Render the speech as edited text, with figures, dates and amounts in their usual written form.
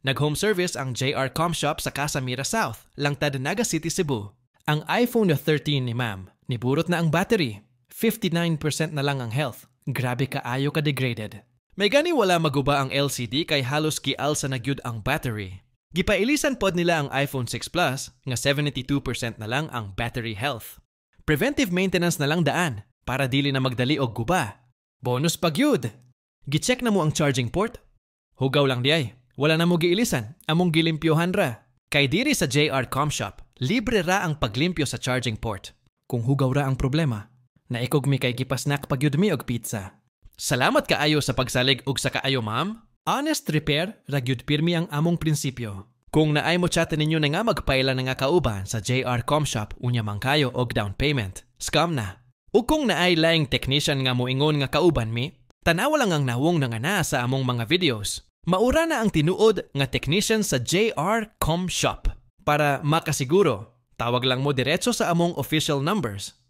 Nag-home service ang JR Comshop sa Casamira South, Langtad, Naga City, Cebu. Ang iPhone 13 ni ma'am, niburot na ang battery. 59% na lang ang health. Grabe kaayo ka-degraded. May gani wala maguba ang LCD kay halos gial sa nagyud ang battery. Gipailisan pod nila ang iPhone 6 Plus nga 72% na lang ang battery health. Preventive maintenance na lang daan para dili na magdali og guba. Bonus pa gyud. Gi-check na mo ang charging port? Hugaw lang diay. Wala na mo giilisan, among gilimpyohan ra. Kay diri sa JR Comshop, libre ra ang paglimpyo sa charging port. Kung hugaw ra ang problema, naikog mi kay gipasnak pagyud mi og pizza. Salamat kaayo sa pagsalig og sa kaayo, ma'am. Honest repair, ragyud pirmi ang among prinsipyo. Kung naay mo chatin ninyo na nga magpaila na nga kauban sa JR Comshop, unya man kayo og down payment, scam na. O kung naay laing technician nga moingon nga kauban mi, tanawa lang ang nawong na nga na sa among mga videos. Maura na ang tinuod nga technician sa JR Comshop. Para makasiguro, tawag lang mo diretso sa among official numbers